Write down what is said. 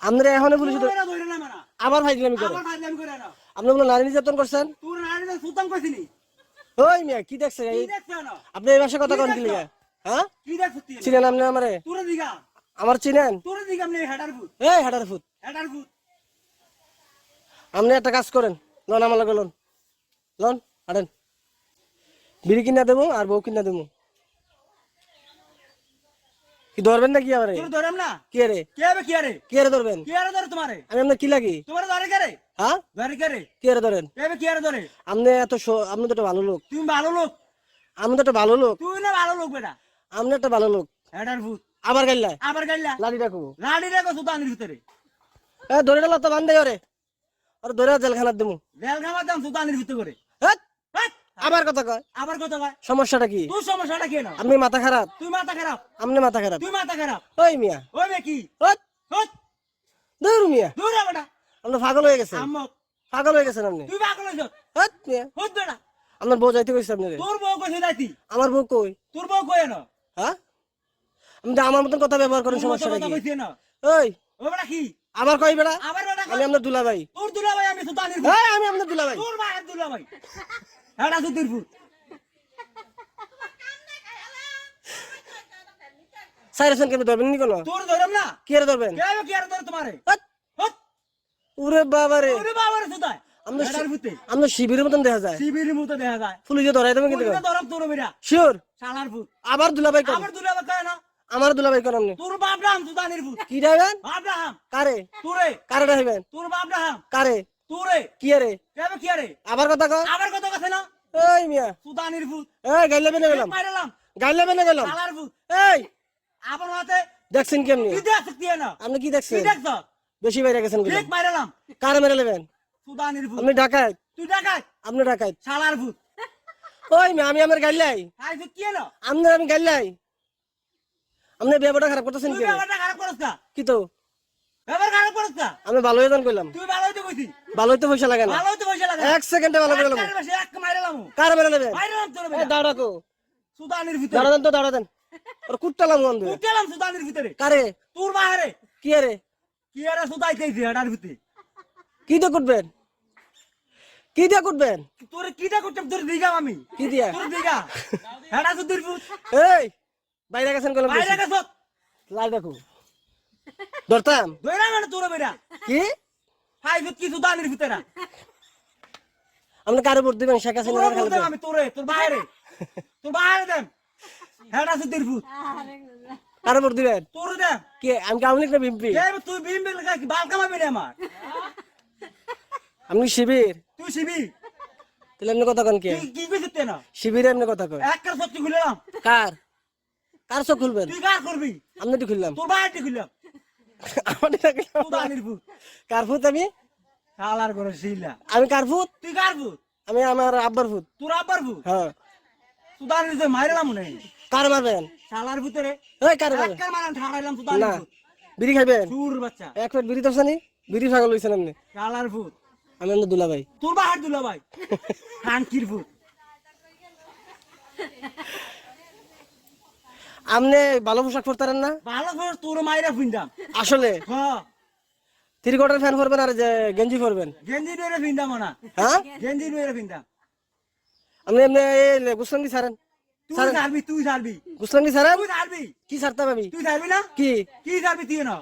আপনারা এখনো পুলিশ আবার ফাইজলামি করে আপনি বলে নারী নির্যাতন করছেন ওই মিয়া কি দেখছেন আপনি এই ভাষায় কথা কন কি লিগা হ্যাঁ চিনেন আপনি আমারে আমার চিনেন এই হেডার ফুট আপনি একটা কাজ করেন লন আমার লগে লন লন হাঁটেন বিড়ি কিনা দেবো আর বউ কিনা দেবো কি ধরবেন না কি আমারে ধরম না কি রে কি রে ধরবেন তোমারে আমি আপনার কি লাগি তোমার ধরে কে রে হ্যাঁ ধরে কে রে কি রে ধরেন কি রে ধরে আপনি এত আপনি তো একটা ভালো লোক তুমি ভালো লোক আমি তো একটা ভালো লোক তুই না ভালো লোক বেটা আপনি একটা ভালো লোক হেডার ভূত আবার গাইলা লাড়ি রাখো লাড়ি রেখো সুতানির ভিতরে এ ধরে ডালা তো বান্ধে ওরে আর ধরে জেলখানার দেবো জেলখানার দাম সুতানির ভিতরে করে আবার কথা কয় আবার কত কয় সমস্যাটা কি তোর সমস্যাটা কি না আপনি মাথা খারাপ তুই মাথা খারাপ আপনি মাথা খারাপ তুই মাথা খারাপ ওই মিয়া ওই মে কি ওই হট দূর মিয়া দূর বেটা আপনি পাগল হয়ে গেছেন আম্মক পাগল হয়ে গেছেন আপনি তুই পাগল হইছ হট মিয়া হট বেটা আপনার বউ যাইতে কইছে আপনি তোর বউ কইছে যাইতি আমার বউ কই তোর বউ কই না হ্যাঁ আপনি আমার মতন কথা ব্যবহার করেন সমস্যাটা কি কইছে না ওই ও বেটা কি আবার কই বেড়া আবার বেটা আমি আপনার দুলাভাই তোর দুলাভাই আমি সুতানির এই আমি আপনার দুলাভাই তোর মায়ের দুলাভাই হেডা সুতির ভূত সাইরেশন কেন ধরবেন নি কোন তোর ধরম না কি রে ধরবেন কি আর ধর তোমারে হট হট ওরে বাবা রে ওরে বাবার সুতায় আমরা হেডার ভূতে আমরা শিবিরের মতন দেখা যায় শিবিরের মতো দেখা যায় পুলিশে ধরাই দেবেন কিন্তু পুলিশে ধরম তোর বেটা শিওর শালার ভূত আবার দুলাভাই কোন আবার দুলাভাই কয় না আমার দুলাভাই কোন আপনি তোর বাপ রাম সুতানির ভূত কি যাবেন আব্রাহাম কারে তোরে কারে যাবেন তোর বাপ রাম কারে তোরে কি রে কি আরে আবার কথা কয় আবার কত কথা না এই মিয়া সুতানির ভূত এই গাইলে বেনে গেলাম মাইরালাম গাইলে বেনে গেলাম শালার ভূত এই আবার হাতে দেখছেন কেমনি কি দেখছ কি না আপনি কি কি দেখছেন দেখছ বেশি বাইরে গেছেন কি ঠিক মাইরালাম কারে মেরে নেবেন সুতানির ভূত আপনি ডাকাত তুই ডাকাত আপনি ডাকাত শালার ভূত ওই মিয়া আমি আমার গাইলাই আই ভূত কি না আপনি আমি গাইলাই আপনি ব্যবহারটা খারাপ করতেছেন তুই কি ব্যাপারটা খারাপ করছ না কি তো ব্যাপার খারাপ করছ না আমি ভালো হয়ে কইলাম তুই ভালো হইতে কইছি ভালো হইতে পয়সা লাগে না ভালো হইতে পয়সা লাগে এক সেকেন্ডে ভালো করে নেবো এক মাইরালাম কারে মেরে নেবেন মাইরালাম তোর এই বেটা দাঁড়াকো সুতানির ভিতরে দাঁড়া দেন তো দাঁড়া দেন আর কুট্টালাম বন্ধু উঠলাম সুতানির ভিতরে কারে তোর বাহারে কি রে কি আরে সুতাইতেইছে হেডার ভিতরে কি দিয়ে কুটবেন কি দিয়ে কুটবেন তোর কিটা করতাম তোর দিগা আমি কি দিয়া তোর দিগা হেডা সুতির ভূত এই বাইরে গেছেন কলম বাইরে গেছ লাল দেখো ধরতাম দইরা মানে তোর বেটা কি হাই ভূত কি সুতানির ভিতরে আপনি কারে ভোট দিবেন শেখ তোর হাসিনা বলতে আমি তোরে তোর বাহারে দেন হেডা সুতির ভূত কারে ভোট দিবেন তোর দেন কি আমি কি আওয়ামী লীগ না বিএনপি এই তুই বিম লাগা কি বাল কামাবি রে আমার আপনি শিবির তুই শিবি তাহলে এমনি কথা কন কি কি কইছিস না শিবিরে এমনি কথা কয় এক কার সত্যি খুললাম কার কার চোখ খুলবেন তুই কার করবি আপনি তো খুললাম তোর বাহারটি খুললাম আমাদের সুতানির ভূত কার ভূত আমি শালার করে শিলা আমি কার ভূত তুই কার ভূত আমি আমার আব্বার ভূত তোর আব্বার ভূত হ্যাঁ সুতানির যে মাইরালাম মনে কার মারবেন শালার ভিতরে ওই কারে মারবেন একবার মারান ঠাড়াইলাম সুতানির না ভূত বিড়ি খাইবেন সুর বাচ্চা এক প্লেট বিড়ি দরছানি বিড়ি ছাগল হইছেন আপনি শালার ভূত আমি আপনার দুলাভাই তোর বাহার দুলা ভাই খানকির ভূত আপনি ভালো পোশাক পরতারেন না ভালো করে তোর মাইরা ফিন্দাম আসলে হ্যাঁ থ্রি কোয়ার্টার ফ্যান পরবেন আর যে গেঞ্জি পরবেন গেঞ্জি নইরে ফিন্দাম না হ্যাঁ গেঞ্জি নইরে ফিন্দাম আপনি এমনি গুসলাঙ্গি ছাড়েন তুই ছাড়বি তুই ছাড়বি গুসলাঙ্গি ছাড়েন তুই ছাড়বি কি ছাড়তাম আমি তুই ছাড়বি না কি কি ছাড়বি তুই না